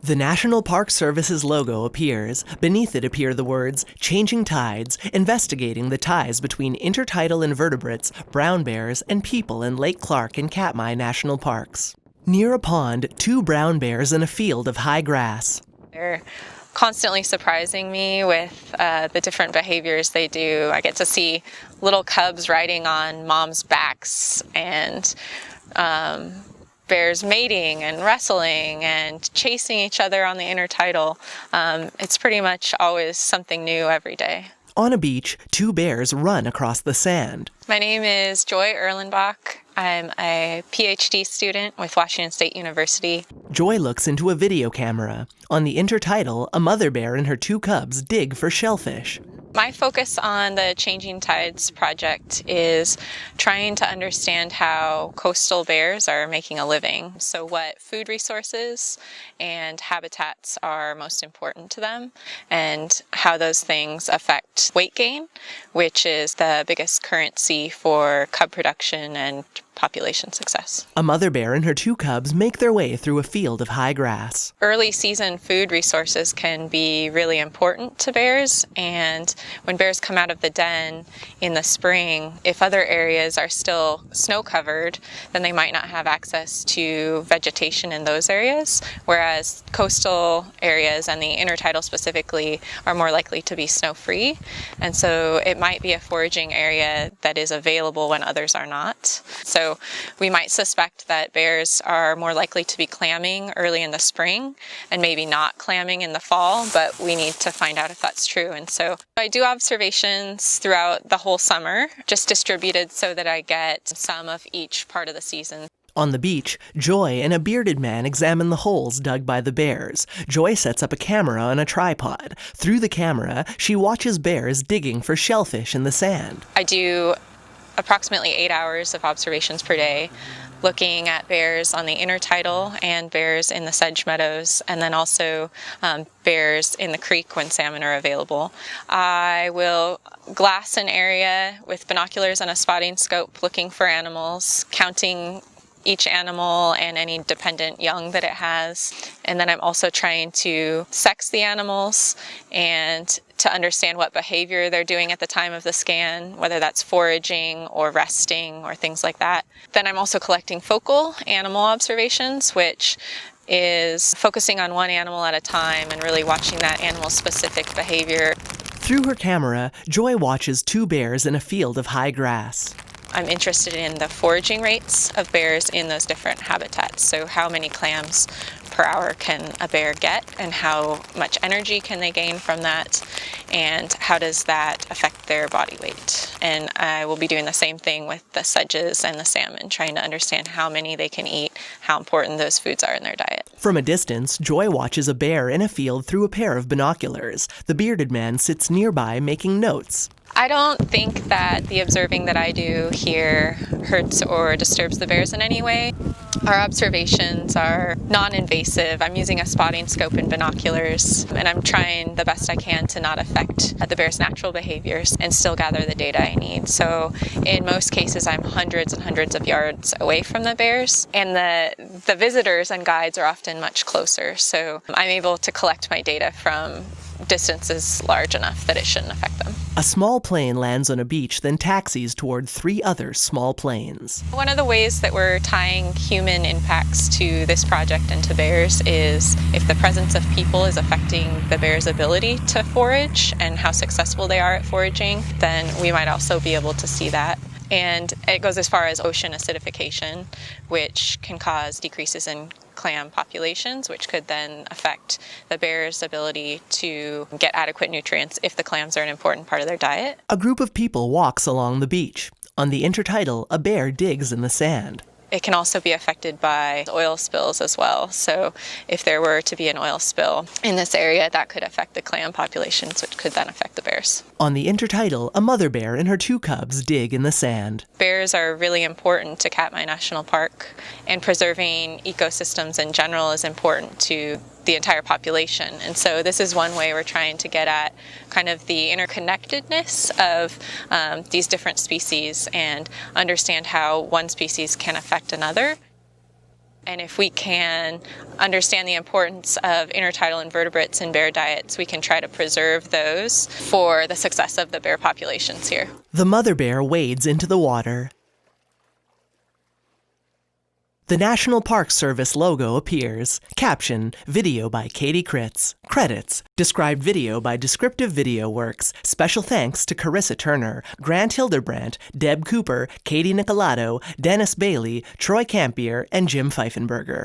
The National Park Service's logo appears. Beneath it appear the words, "Changing Tides, investigating the ties between intertidal invertebrates, brown bears, and people in Lake Clark and Katmai National Parks." Near a pond, 2 brown bears in a field of high grass. They're constantly surprising me with the different behaviors they do. I get to see little cubs riding on moms' backs and bears mating and wrestling and chasing each other on the intertidal. It's pretty much always something new every day. On a beach, 2 bears run across the sand. My name is Joy Erlenbach. I'm a PhD student with Washington State University. Joy looks into a video camera. On the intertidal, a mother bear and her 2 cubs dig for shellfish. My focus on the Changing Tides project is trying to understand how coastal bears are making a living. So what food resources and habitats are most important to them, and how those things affect weight gain, which is the biggest currency for cub production and population success. A mother bear and her 2 cubs make their way through a field of high grass. Early season food resources can be really important to bears, and when bears come out of the den in the spring, if other areas are still snow covered, then they might not have access to vegetation in those areas, whereas coastal areas and the intertidal specifically are more likely to be snow free, and so it might be a foraging area that is available when others are not. So we might suspect that bears are more likely to be clamming early in the spring and maybe not clamming in the fall, but we need to find out if that's true. And so I do observations throughout the whole summer, just distributed so that I get some of each part of the season. On the beach, Joy and a bearded man examine the holes dug by the bears. Joy sets up a camera on a tripod. Through the camera, she watches bears digging for shellfish in the sand. I do approximately 8 hours of observations per day, looking at bears on the intertidal and bears in the sedge meadows, and then also bears in the creek when salmon are available. I will glass an area with binoculars and a spotting scope looking for animals, counting each animal and any dependent young that it has. And then I'm also trying to sex the animals and to understand what behavior they're doing at the time of the scan, whether that's foraging or resting or things like that. Then I'm also collecting focal animal observations, which is focusing on one animal at a time and really watching that animal's specific behavior. Through her camera, Joy watches 2 bears in a field of high grass. I'm interested in the foraging rates of bears in those different habitats. So how many clams per hour can a bear get, and how much energy can they gain from that, and how does that affect their body weight. And I will be doing the same thing with the sedges and the salmon, trying to understand how many they can eat, how important those foods are in their diet. From a distance, Joy watches a bear in a field through a pair of binoculars. The bearded man sits nearby making notes. I don't think that the observing that I do here hurts or disturbs the bears in any way. Our observations are non-invasive. I'm using a spotting scope and binoculars, and I'm trying the best I can to not affect the bear's natural behaviors and still gather the data I need. So in most cases, I'm hundreds and hundreds of yards away from the bears, and the visitors and guides are often much closer. So I'm able to collect my data from distances large enough that it shouldn't affect them. A small plane lands on a beach, then taxis toward 3 other small planes. One of the ways that we're tying human impacts to this project and to bears is if the presence of people is affecting the bear's ability to forage and how successful they are at foraging, then we might also be able to see that. And it goes as far as ocean acidification, which can cause decreases in clam populations, which could then affect the bear's ability to get adequate nutrients if the clams are an important part of their diet. A group of people walks along the beach. On the intertidal, a bear digs in the sand. It can also be affected by oil spills as well. So if there were to be an oil spill in this area, that could affect the clam populations, which could then affect the bears. On the intertidal, a mother bear and her 2 cubs dig in the sand. Bears are really important to Katmai National Park, and preserving ecosystems in general is important to the entire population. And so this is one way we're trying to get at kind of the interconnectedness of these different species and understand how one species can affect another. And if we can understand the importance of intertidal invertebrates in bear diets, we can try to preserve those for the success of the bear populations here. The mother bear wades into the water. The National Park Service logo appears. Caption, video by Katie Kritz. Credits, described video by Descriptive Video Works. Special thanks to Carissa Turner, Grant Hildebrandt, Deb Cooper, Katie Nicolato, Dennis Bailey, Troy Campier, and Jim Pfeifenberger.